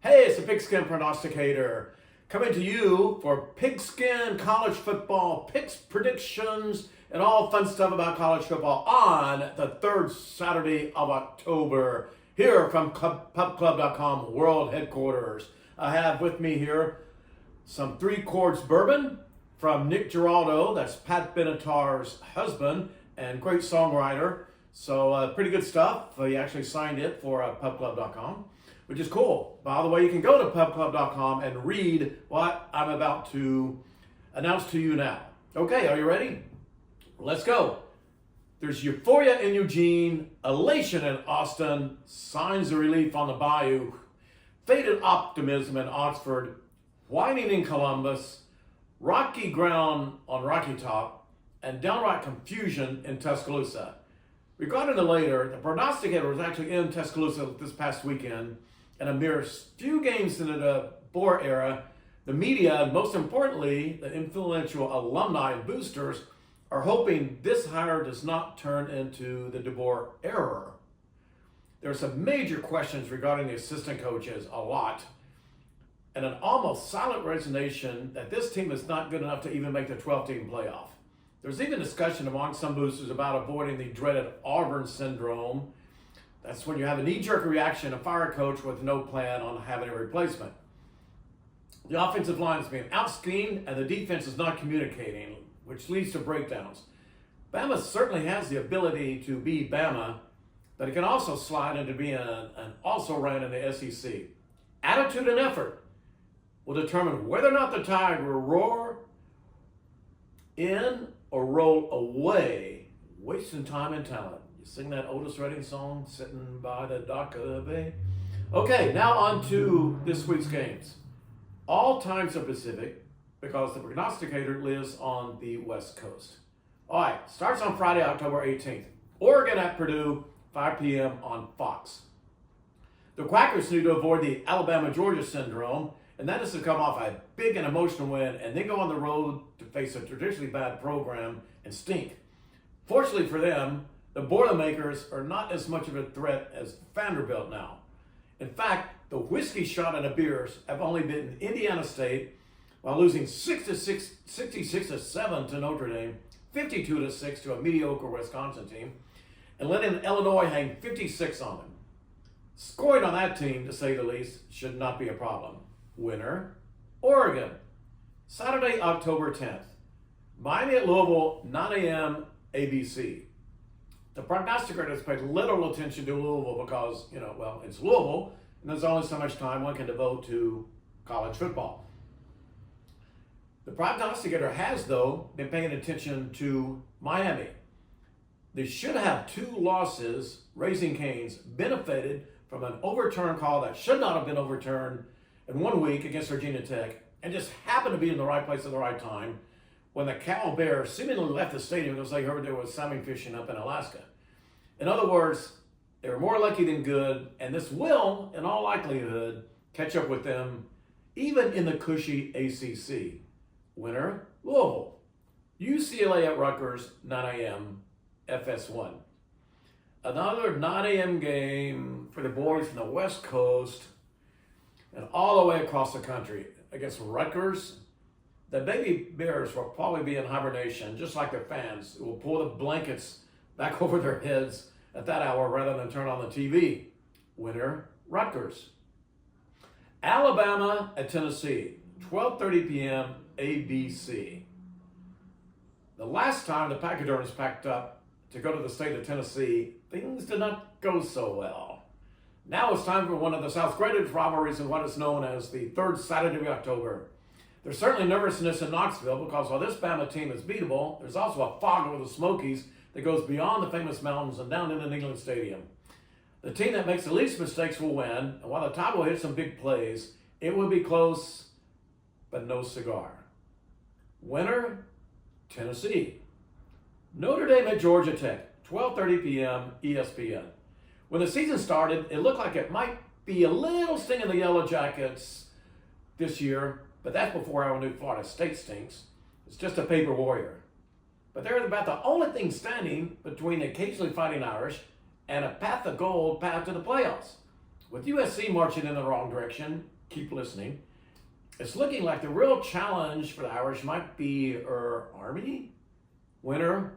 Hey, it's the Pigskin Prognosticator coming to you for Pigskin college football picks, predictions, and all fun stuff about college football on the third Saturday of October here from PubClub.com world headquarters. I have with me here some 3 Chords bourbon from Nick Giraldo, that's Pat Benatar's husband and great songwriter. So pretty good stuff. He actually signed it for PubClub.com. Which is cool. By the way, you can go to PubClub.com and read what I'm about to announce to you now. Okay, are you ready? Let's go. There's euphoria in Eugene, elation in Austin, signs of relief on the Bayou, faded optimism in Oxford, whining in Columbus, rocky ground on Rocky Top, and downright confusion in Tuscaloosa. Regarding the later, the prognosticator was actually in Tuscaloosa this past weekend, and a mere few games into the Bohr era, the media, and most importantly, the influential alumni and boosters, are hoping this hire does not turn into the DeBoer era. There are some major questions regarding the assistant coaches, a lot, and an almost silent resignation that this team is not good enough to even make the 12-team playoff. There's even discussion among some boosters about avoiding the dreaded Auburn syndrome. That's when you have a knee-jerk reaction, a fire a coach with no plan on having a replacement. The offensive line is being out-schemed, and the defense is not communicating, which leads to breakdowns. Bama certainly has the ability to be Bama, but it can also slide into being an also-ran in the SEC. Attitude and effort will determine whether or not the Tide will roar in or roll away, wasting time and talent. You sing that Otis Redding song, Sitting by the Dock of the Bay? Okay, now on to this week's games. All times are Pacific because the prognosticator lives on the West Coast. All right, starts on Friday, October 18th. Oregon at Purdue, 5 p.m. on Fox. The Quackers need to avoid the Alabama Georgia syndrome, and that is to come off a big and emotional win and then go on the road to face a traditionally bad program and stink. Fortunately for them, the Boilermakers are not as much of a threat as Vanderbilt now. In fact, the whiskey shot and the beers have only beaten Indiana State while losing 66-7 to Notre Dame, 52-6 to a mediocre Wisconsin team, and letting Illinois hang 56 on them. Scoring on that team, to say the least, should not be a problem. Winner, Oregon. Saturday, October 10th. Miami at Louisville, 9 a.m. ABC. The prognosticator has paid little attention to Louisville because, it's Louisville, and there's only so much time one can devote to college football. The prognosticator has, though, been paying attention to Miami. They should have 2 losses, Raising Cane's, benefited from an overturned call that should not have been overturned in 1 week against Virginia Tech, and just happened to be in the right place at the right time when the Cal Bears seemingly left the stadium because they heard there was salmon fishing up in Alaska. In other words, they were more lucky than good, and this will, in all likelihood, catch up with them, even in the cushy ACC. Winner, Louisville. UCLA at Rutgers, 9 a.m., FS1. Another 9 a.m. game for the boys from the West Coast and all the way across the country against Rutgers. The baby bears will probably be in hibernation, just like their fans, who will pull the blankets back over their heads at that hour rather than turn on the TV. Winner, Rutgers. Alabama at Tennessee, 12:30 p.m. ABC. The last time the Pachyderms packed up to go to the state of Tennessee, things did not go so well. Now it's time for one of the South's greatest rivalries in what is known as the third Saturday of October. There's certainly nervousness in Knoxville because while this Bama team is beatable, there's also a fog over the Smokies that goes beyond the famous mountains and down into Neyland Stadium. The team that makes the least mistakes will win, and while the Tide will hit some big plays, it will be close, but no cigar. Winner, Tennessee. Notre Dame at Georgia Tech, 12:30 p.m. ESPN. When the season started, it looked like it might be a little sting in the Yellow Jackets this year, but that's before I knew Florida State stinks. It's just a paper warrior. But they're about the only thing standing between the occasionally fighting Irish and a path of gold path to the playoffs. With USC marching in the wrong direction, keep listening. It's looking like the real challenge for the Irish might be Army. Winner,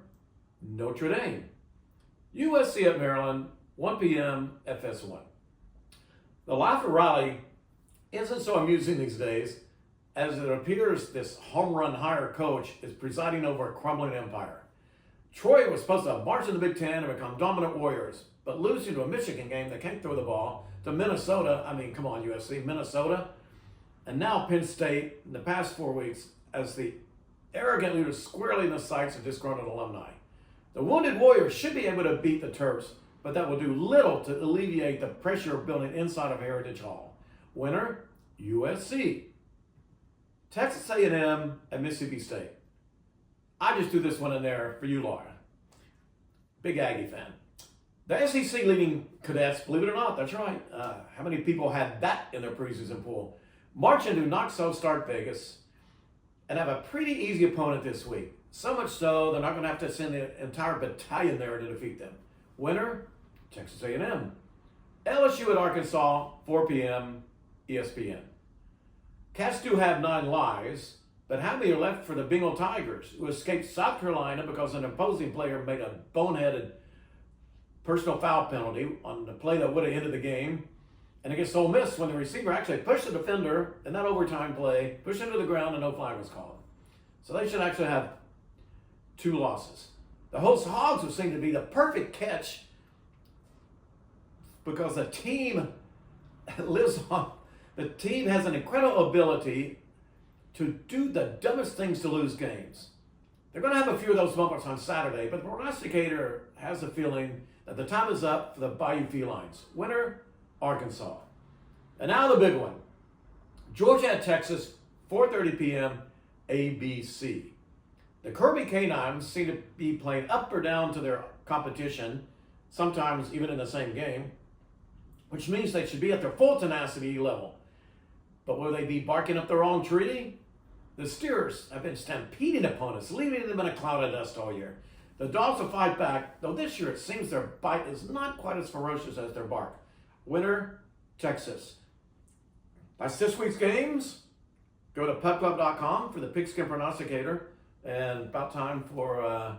Notre Dame. USC at Maryland, 1 p.m. FS1. The Laughter Rally isn't so amusing these days, as it appears this home run hire coach is presiding over a crumbling empire. Troy was supposed to march in the Big Ten and become dominant warriors, but losing to a Michigan game that can't throw the ball, to Minnesota, come on USC, Minnesota, and now Penn State in the past 4 weeks as the arrogant leaders squarely in the sights of disgruntled alumni. The wounded Warriors should be able to beat the Terps, but that will do little to alleviate the pressure building inside of Heritage Hall. Winner, USC. Texas A&M and Mississippi State. I just threw this one in there for you, Laura. Big Aggie fan. The SEC leading cadets, believe it or not, that's right. How many people had that in their preseason pool? March into not-so-start Vegas and have a pretty easy opponent this week. So much so, they're not going to have to send the entire battalion there to defeat them. Winner, Texas A&M. LSU at Arkansas, 4 p.m. ESPN. Cats do have 9 lives, but how many are left for the Bengal Tigers, who escaped South Carolina because an opposing player made a boneheaded personal foul penalty on the play that would have ended the game, and against Ole Miss when the receiver actually pushed the defender in that overtime play, pushed him to the ground, and no flag was called. So they should actually have 2 losses. The host Hogs would seem to be the perfect catch because the team has an incredible ability to do the dumbest things to lose games. They're going to have a few of those moments on Saturday, but the prognosticator has a feeling that the time is up for the Bayou Felines. Winner, Arkansas. And now the big one. Georgia at Texas, 4:30 p.m. ABC. The Kirby Canines seem to be playing up or down to their competition, sometimes even in the same game, which means they should be at their full tenacity level. But will they be barking up the wrong tree? The Steers have been stampeding opponents, leaving them in a cloud of dust all year. The Dogs will fight back, though this year it seems their bite is not quite as ferocious as their bark. Winner, Texas. That's this week's games. Go to PubClub.com for the Pigskin Prognosticator, and about time for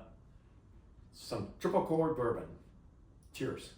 some triple cord bourbon. Cheers.